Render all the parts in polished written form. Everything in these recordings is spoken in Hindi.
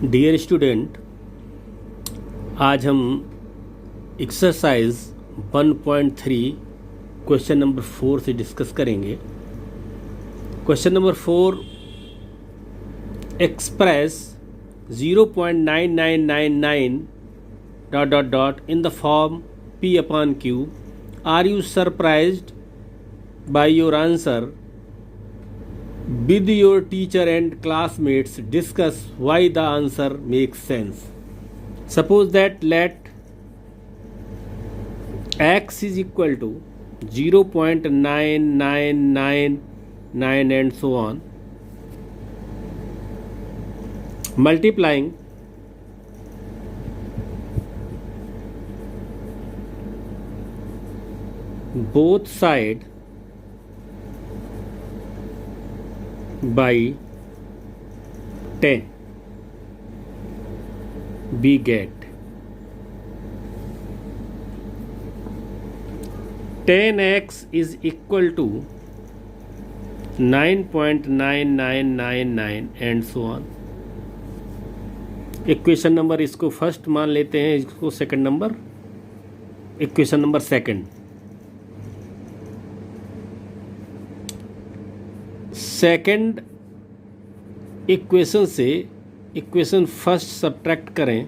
डियर स्टूडेंट, आज हम एक्सरसाइज 1.3 क्वेश्चन नंबर 4 से डिस्कस करेंगे। Question number 4, express 0.9999 dot dot dot in the form P upon Q. Are you surprised by your answer? With your teacher and classmates, discuss why the answer makes sense. Suppose that let x is equal to 0.9999 and so on, multiplying both sides by 10, we get 10x is equal to 9.9999 and so on. Equation number इसको फर्स्ट मान लेते हैं, इसको second number, equation number second. Second equation से इक्वेशन फर्स्ट सब्ट्रैक्ट करें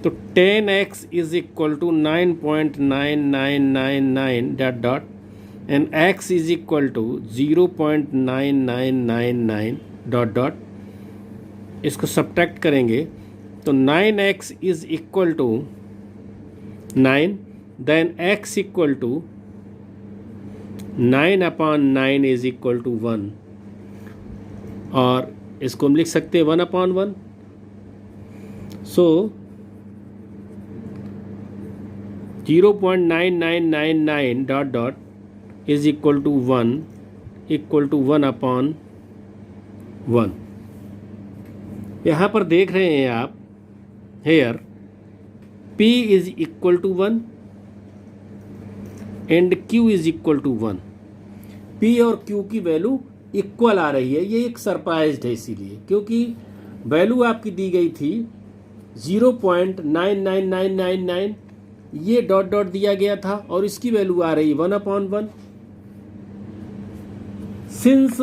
तो 10x is equal to 9.9999 dot dot and x is equal to 0.9999 dot dot. इसको सब्ट्रैक्ट करेंगे तो 9x is equal to 9, then x equal to 9/9 is equal to 1, और इसको हम लिख सकते हैं 1/1। So 0.9999 dot dot is equal to 1 equal to 1/1। यहाँ पर देख रहे हैं आप, here P is equal to 1 and Q is equal to 1। P और Q की वैल्यू इक्वल आ रही है। ये एक सरप्राइज्ड है इसीलिए, क्योंकि वैल्यू आपकी दी गई थी 0.99999, ये डॉट डॉट दिया गया था और इसकी वैल्यू आ रही 1/1। Since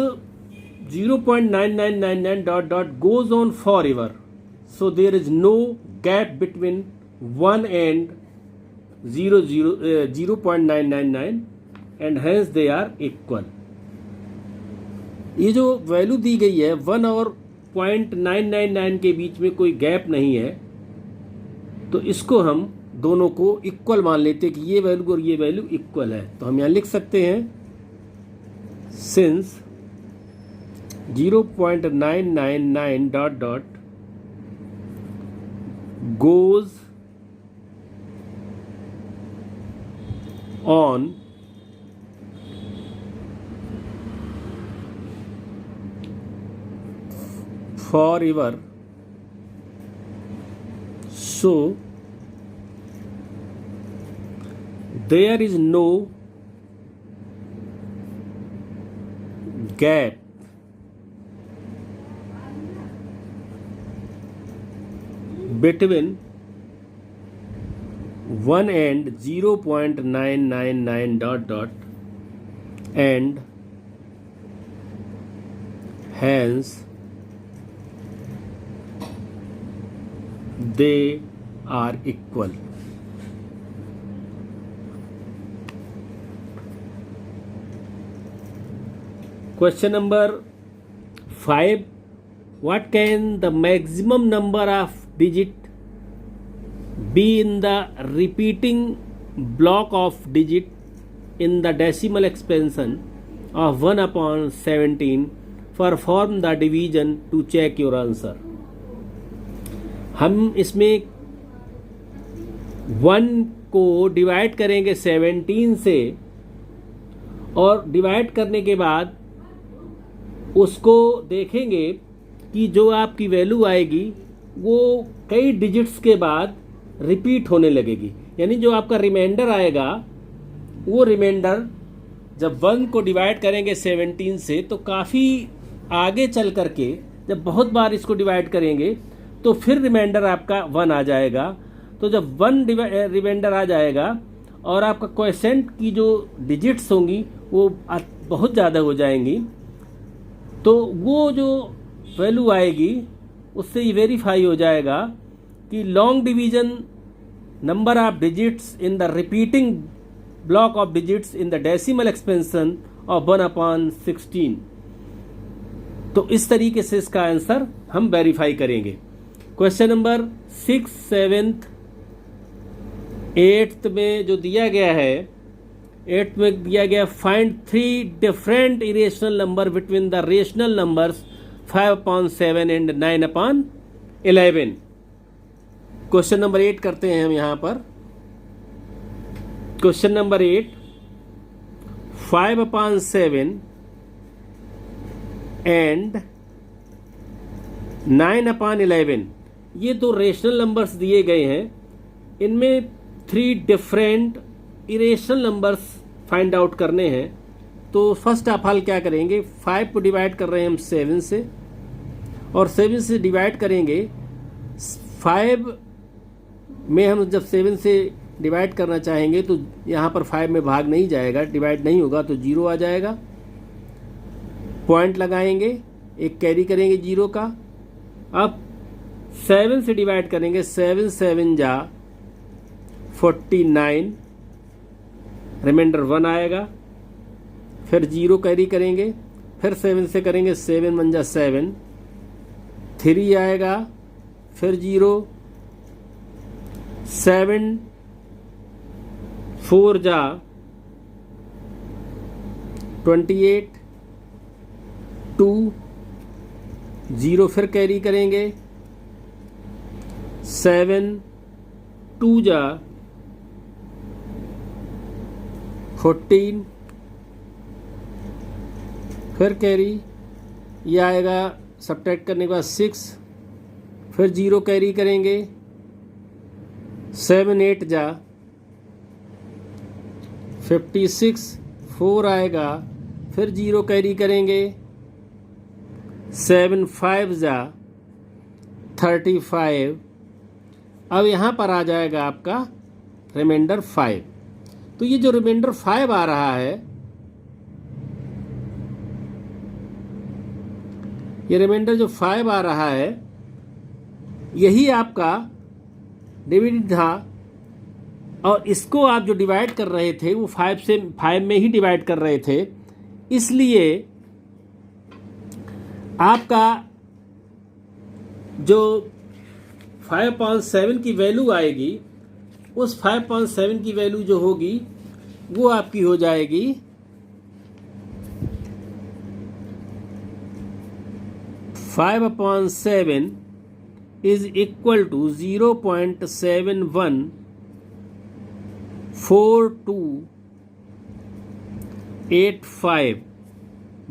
0.9999 dot dot goes on forever, so there is no gap between 1 and 0.999 and hence they are equal. ये जो वैल्यू दी गई है 1 और 0.999 के बीच में कोई गैप नहीं है, तो इसको हम दोनों को इक्वल मान लेते हैं कि ये वैल्यू और ये वैल्यू इक्वल है। तो हम यहाँ लिख सकते हैं since 0.999 dot dot goes on forever, so there is no gap between 1 and 0.999 dot dot, and hence they are equal. Question number 5, what can the maximum number of digit be in the repeating block of digit in the decimal expansion of 1/17? Perform the division to check your answer. हम इसमें 1 को डिवाइड करेंगे 17 से, और डिवाइड करने के बाद उसको देखेंगे कि जो आपकी वैल्यू आएगी वो कई डिजिट्स के बाद रिपीट होने लगेगी। यानी जो आपका रिमाइंडर आएगा वो रिमाइंडर जब 1 को डिवाइड करेंगे 17 से तो काफ़ी आगे चल करके जब बहुत बार इसको डिवाइड करेंगे तो फिर रिमाइंडर आपका 1 आ जाएगा। तो जब 1 रिमाइंडर आ जाएगा और आपका क्वोशेंट की जो डिजिट्स होंगी वो बहुत ज़्यादा हो जाएंगी, तो वो जो वैल्यू आएगी उससे ये वेरीफाई हो जाएगा कि long division number of digits in the repeating block of digits in the decimal expansion of 1/16। तो इस तरीके से इसका आंसर हम वेरीफाई करेंगे। क्वेश्चन नंबर 6, 7, 8 में जो दिया गया है, 8 में दिया गया find 3 different irrational number between the rational numbers 5/7 and 9/11। Question number 8 करते हैं हम यहाँ पर। क्वेश्चन नंबर 8, 5/7 एंड 9/11, ये दो रेशनल नंबर्स दिए गए हैं। इनमें 3 different irrational numbers find out करने हैं। तो फर्स्ट ऑफ ऑल क्या करेंगे, 5 को डिवाइड कर रहे हैं हम 7 से, और 7 से डिवाइड करेंगे 5 में। हम जब 7 से डिवाइड करना चाहेंगे तो यहाँ पर 5 में भाग नहीं जाएगा, डिवाइड नहीं होगा, तो 0 आ जाएगा। पॉइंट लगाएंगे, एक कैरी करेंगे 0 का। अब 7 से डिवाइड करेंगे, 7 7 जा 49, रिमाइंडर 1 आएगा। फिर 0 कैरी करेंगे, फिर 7 से करेंगे, 7 1 जा 7, 3 आएगा, फिर 0, 7 4 जा 28, 2 0 फिर कैरी करेंगे, 7 2 जा 14, फिर कैरी, ये आएगा सब्ट्रैक्ट करने के बाद 6, फिर 0 कैरी करेंगे, 7 8 जा 56, 4 आएगा, फिर 0 कैरी करेंगे, 7 5 जा 35। अब यहाँ पर आ जाएगा आपका रिमाइंडर 5। तो ये जो रिमाइंडर 5 आ रहा है, ये रिमाइंडर जो 5 आ रहा है, यही आपका डिविडेंड था। और इसको आप जो डिवाइड कर रहे थे वो 5 में ही डिवाइड कर रहे थे, इसलिए आपका जो 5/7 की वैल्यू आएगी, उस 5/7 की वैल्यू जो होगी वो आपकी हो जाएगी 5/7 is equal to 0.714285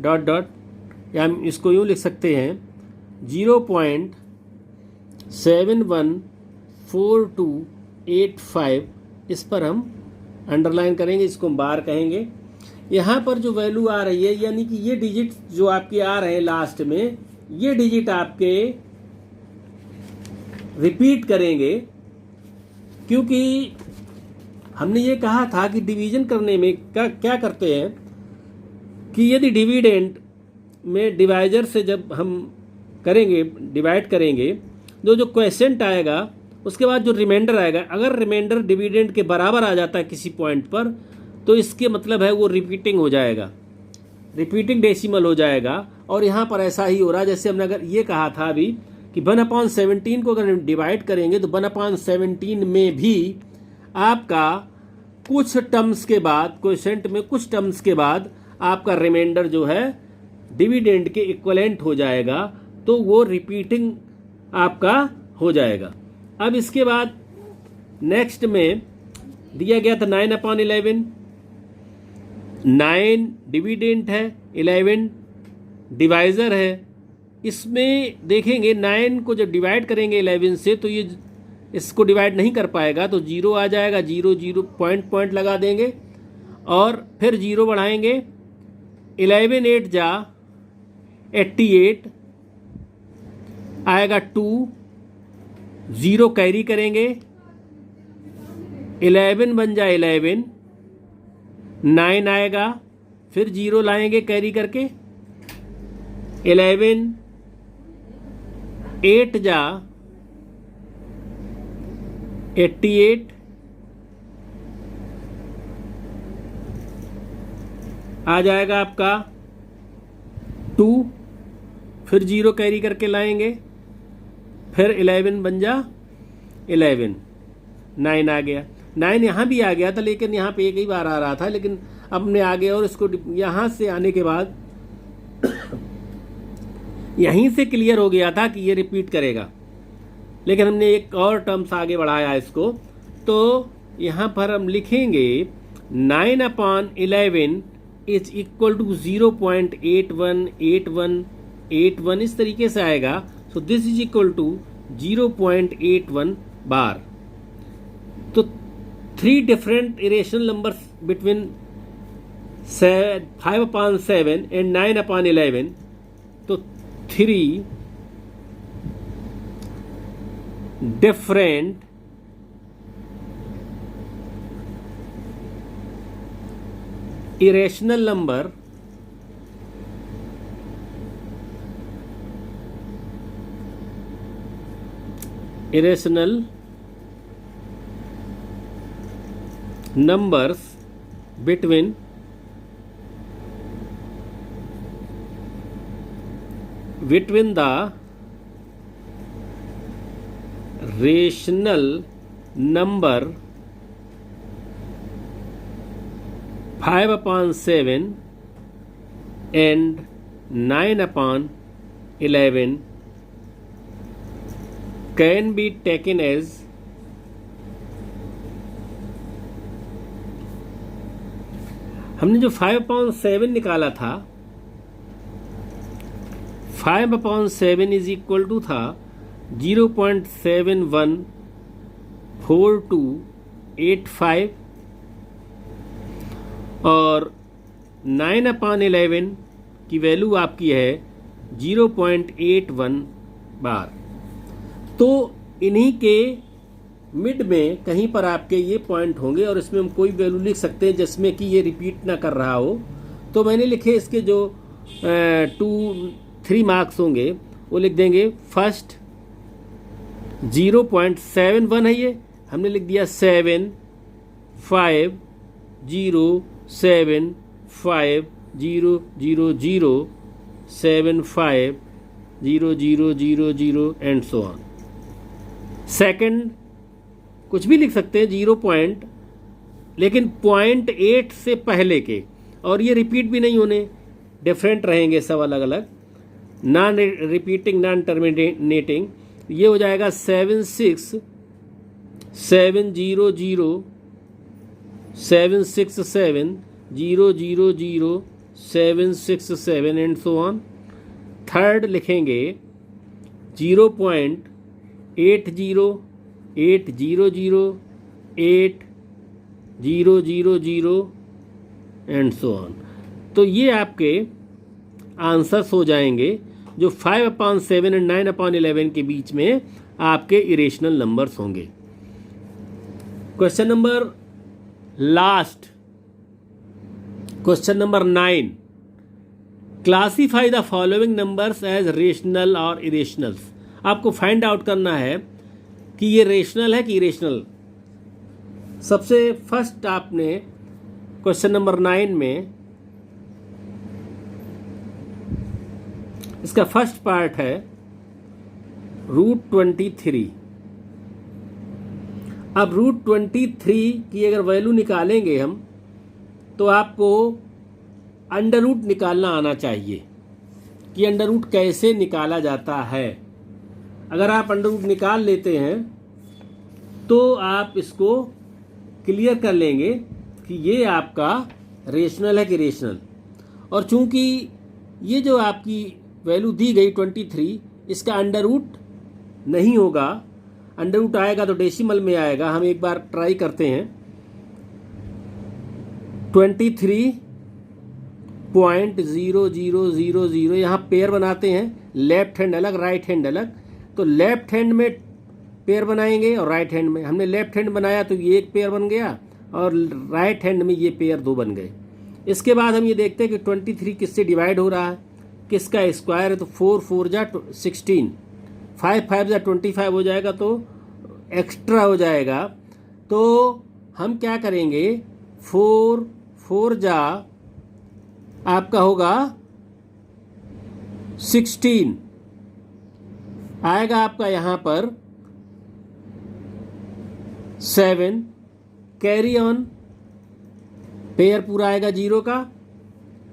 dot dot, या हम इसको यूँ लिख सकते हैं 0.714285। इस पर हम अंडरलाइन करेंगे, इसको हम बार कहेंगे। यहाँ पर जो वैल्यू आ रही है, यानी कि ये डिजिट जो आपके आ रहे हैं लास्ट में, ये डिजिट आपके रिपीट करेंगे, क्योंकि हमने ये कहा था कि डिवीजन करने में क्या करते हैं कि यदि डिविडेंड में डिवाइजर से जब हम करेंगे, डिवाइड करेंगे, जो क्वोशिएंट आएगा उसके बाद जो रिमाइंडर आएगा, अगर रिमाइंडर डिविडेंड के बराबर आ जाता है किसी पॉइंट पर, तो इसके मतलब है वो रिपीटिंग हो जाएगा, रिपीटिंग डेसिमल हो जाएगा। और यहाँ पर ऐसा ही हो रहा है। जैसे हमने अगर ये कहा था अभी कि 1/17 को अगर डिवाइड करेंगे तो 1/17 में भी आपका कुछ टर्म्स के बाद, क्वोशिएंट में कुछ टर्म्स के बाद आपका रिमाइंडर जो है डिविडेंड के इक्विवेलेंट हो जाएगा, तो वो रिपीटिंग आपका हो जाएगा। अब इसके बाद नेक्स्ट में दिया गया था 9/11, 9 डिविडेंड है, 11 डिवाइज़र है। इसमें देखेंगे 9 को जब डिवाइड करेंगे 11 से, तो ये इसको डिवाइड नहीं कर पाएगा, तो 0 आ जाएगा, 0 0 पॉइंट लगा देंगे और फिर 0 बढ़ाएंगे, 11 8 जा 88 आएगा, 2 0 कैरी करेंगे, 11 बन जाए 11, 9 आएगा, फिर 0 लाएंगे कैरी करके, 11, 8 जा 88, आ जाएगा आपका 2, फिर 0 कैरी करके लाएंगे, फिर 11 बन जा 11, 9 आ गया, 9 यहाँ भी आ गया था लेकिन यहाँ पे एक ही बार आ रहा था, लेकिन अपने आ गया और इसको यहाँ से आने के बाद यहीं से क्लियर हो गया था कि ये रिपीट करेगा, लेकिन हमने एक और टर्म्स आगे बढ़ाया इसको। तो यहाँ पर हम लिखेंगे 9/11 इज इक्वल टू 0.818181, इस तरीके से आएगा। So this is equal to 0.81 bar. तो 3 different irrational numbers between 5/7 and 9/11, तो 3 different irrational number numbers between the rational number 5/7 and 9/11 can be taken as हमने जो 5/7 निकाला था, 5/7 इज इक्वल टू था 0.714285 और 9/11 की वैल्यू आपकी है 0.81 बार। तो इन्हीं के मिड में कहीं पर आपके ये पॉइंट होंगे और इसमें हम कोई वैल्यू लिख सकते हैं जिसमें कि ये रिपीट ना कर रहा हो। तो मैंने लिखे इसके जो 3 मार्क्स होंगे वो लिख देंगे। फर्स्ट 0.71 है, ये हमने लिख दिया 7 5 0 7 5 0 0 0 7 5 0 0 0 0 एंड सो ऑन। सेकंड कुछ भी लिख सकते हैं 0 पॉइंट, लेकिन 0.8 से पहले के, और ये रिपीट भी नहीं होने, डिफरेंट रहेंगे सब अलग अलग, नॉन रिपीटिंग नॉन टर्मिनेटिंग। ये हो जाएगा 7 6 7 0 0 7 6 7 0 0 0 7 6 7 एंड सो ऑन। थर्ड लिखेंगे 0.80 8 0 0 8 0 0 0 एंड सो ऑन। तो ये आपके आंसर्स हो जाएंगे जो 5/7 एंड 9/11 के बीच में आपके इरेशनल नंबर्स होंगे। Question number last, question number 9, classify the following numbers as rational और इरेशनल्स। आपको फाइंड आउट करना है कि ये रेशनल है कि इरेशनल। सबसे फर्स्ट आपने क्वेश्चन नंबर 9 में इसका फर्स्ट पार्ट है √23। अब √23 की अगर वैल्यू निकालेंगे हम तो आपको अंडर रूट निकालना आना चाहिए कि अंडर रूट कैसे निकाला जाता है। अगर आप अंडर रूट निकाल लेते हैं तो आप इसको क्लियर कर लेंगे कि ये आपका रेशनल है कि इरेशनल। और चूंकि ये जो आपकी वैल्यू दी गई 23, इसका अंडर रूट नहीं होगा, अंडर रूट आएगा तो डेसिमल में आएगा। हम एक बार ट्राई करते हैं। 23.0000, यहाँ पेयर बनाते हैं, लेफ्ट हैंड अलग राइट हैंड अलग। तो लेफ्ट हैंड में पेयर बनाएंगे और राइट हैंड में हमने लेफ्ट हैंड बनाया तो ये एक पेयर बन गया और राइट हैंड में ये पेयर 2 बन गए। इसके बाद हम ये देखते हैं कि 23 किससे डिवाइड हो रहा है, किसका स्क्वायर है, तो 4 4 जा 16, 5 5 जा 25 हो जाएगा तो एक्स्ट्रा हो जाएगा। तो हम क्या करेंगे, 4 4 जा आपका होगा 16 आएगा आपका यहाँ पर 7 कैरी ऑन पेयर पूरा आएगा 0 का।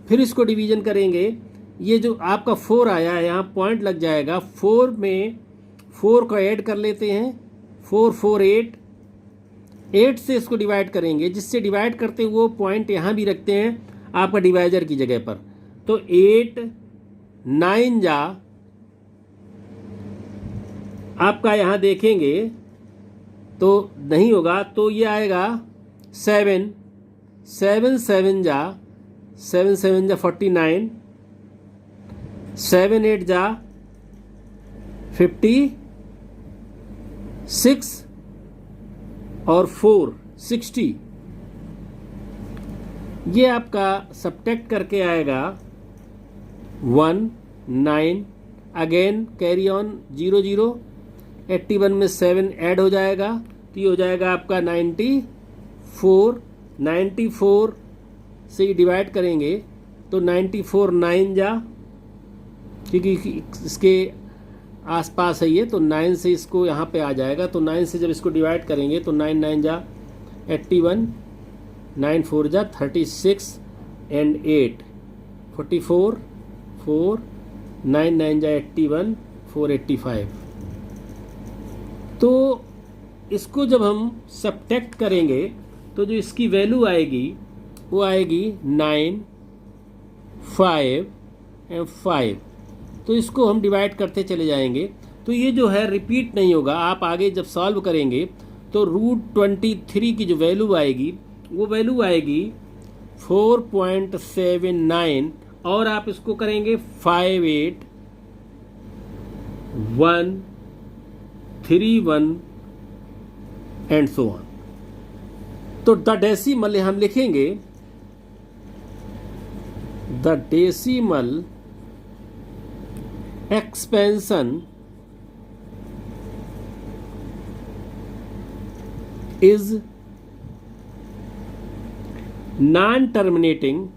फिर इसको डिवीजन करेंगे, ये जो आपका 4 आया है यहाँ पॉइंट लग जाएगा, 4 में 4 को ऐड कर लेते हैं, 4 4 8 8 से इसको डिवाइड करेंगे, जिससे डिवाइड करते हैं वो पॉइंट यहाँ भी रखते हैं आपका डिवाइजर की जगह पर। तो 8 9 जा आपका यहाँ देखेंगे तो नहीं होगा, तो ये आएगा 7 7 7 जा 7 7 जा 49, 7 8 जा 56 और 4 60। ये आपका सब्ट्रैक्ट करके आएगा 1 9, अगेन कैरी ऑन 0 0, 81 में 7 ऐड हो जाएगा तो ये हो जाएगा आपका 94। 94 से ही डिवाइड करेंगे तो 94 9 जा, क्योंकि इसके आसपास है ये, तो 9 से इसको यहाँ पे आ जाएगा। तो 9 से जब इसको डिवाइड करेंगे तो 9 9 जा 81, 9 4 जा 36 एंड 8 44, 4 9 9 जा 81, 4 85। तो इसको जब हम सब्ट्रैक्ट करेंगे तो जो इसकी वैल्यू आएगी वो आएगी 9 5 एंड 5। तो इसको हम डिवाइड करते चले जाएंगे तो ये जो है रिपीट नहीं होगा। आप आगे जब सॉल्व करेंगे तो √23 की जो वैल्यू आएगी वो वैल्यू आएगी 4.79 और आप इसको करेंगे 5 8 1 3 1 एंड सो ऑन। तो द डेसिमल हम लिखेंगे, the decimal expansion is non-terminating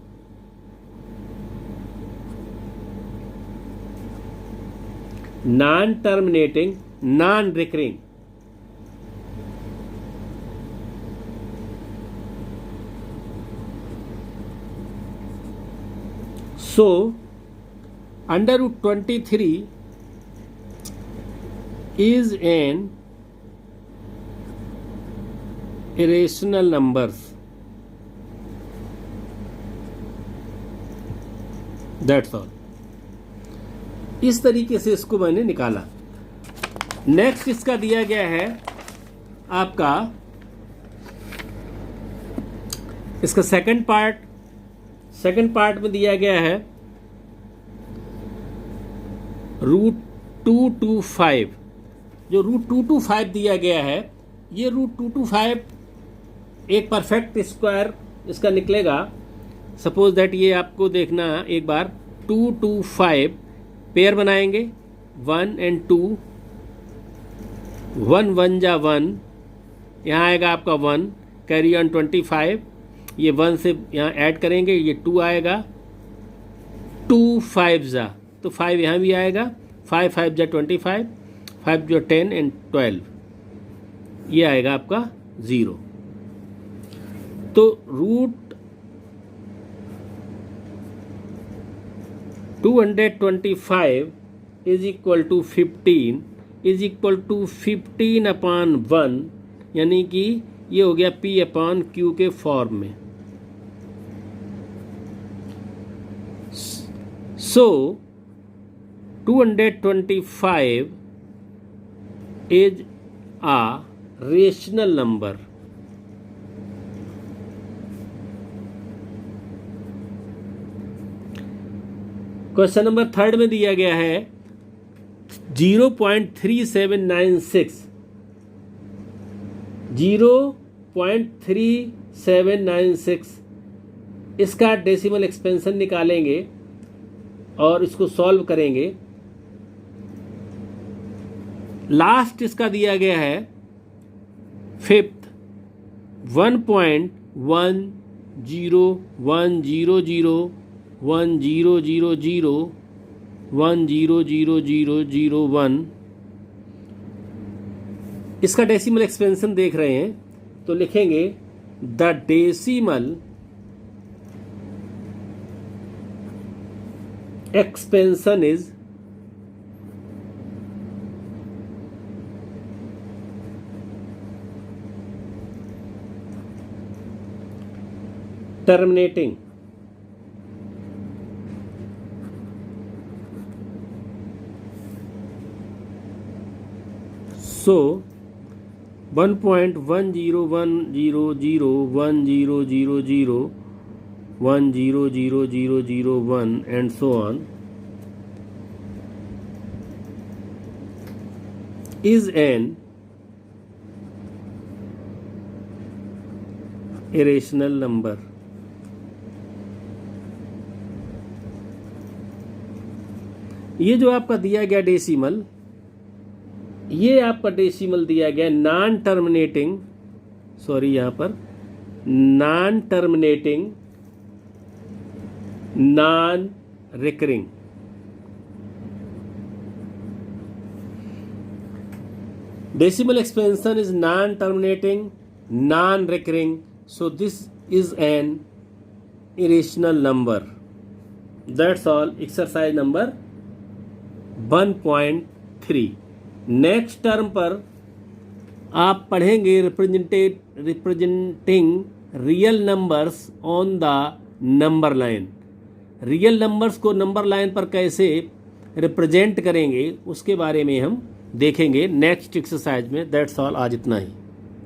non-recurring। So under root 23 is an irrational numbers। That's all। इस तरीके से इसको मैंने निकाला। नेक्स्ट इसका दिया गया है आपका इसका सेकंड पार्ट में दिया गया है √225। जो √225 दिया गया है, ये √225 एक परफेक्ट स्क्वायर इसका निकलेगा। सपोज दैट ये आपको देखना एक बार, 225 पेयर बनाएंगे 1 एंड 2, 1 1 जा 1, यहाँ आएगा आपका 1 कैरी ऑन 25, ये 1 से यहाँ ऐड करेंगे, ये 2 आएगा, 2 5 जा तो 5 यहाँ भी आएगा, 5 5 जा 25, 5 जो 10 एंड 12, ये आएगा आपका 0। तो √225 is equal to 15 is equal to 15/1, यानी कि ये हो गया P/Q के फॉर्म में। सो 225 is a rational number। Question number 3 में दिया गया है 0.3796 0.3796 इसका डेसिमल एक्सपेंशन निकालेंगे और इसको सॉल्व करेंगे। लास्ट इसका दिया गया है फिफ्थ 1.101001000100001 इसका डेसिमल एक्सपेंशन देख रहे हैं तो लिखेंगे the decimal expansion is terminating so 1.101001000100001 and so on is an irrational number। ये जो आपका दिया गया डेसिमल, ये आपका डेसिमल दिया गया नॉन टर्मिनेटिंग, सॉरी यहाँ पर non terminating non recurring. Decimal expansion is non terminating non recurring, so this is an irrational number। That's all, exercise number 1.3। Next term पर आप पढ़ेंगे representing real numbers on the number line. Real numbers को नंबर लाइन पर कैसे रिप्रेजेंट करेंगे उसके बारे में हम देखेंगे नेक्स्ट एक्सरसाइज में। दैट्स ऑल, आज इतना ही।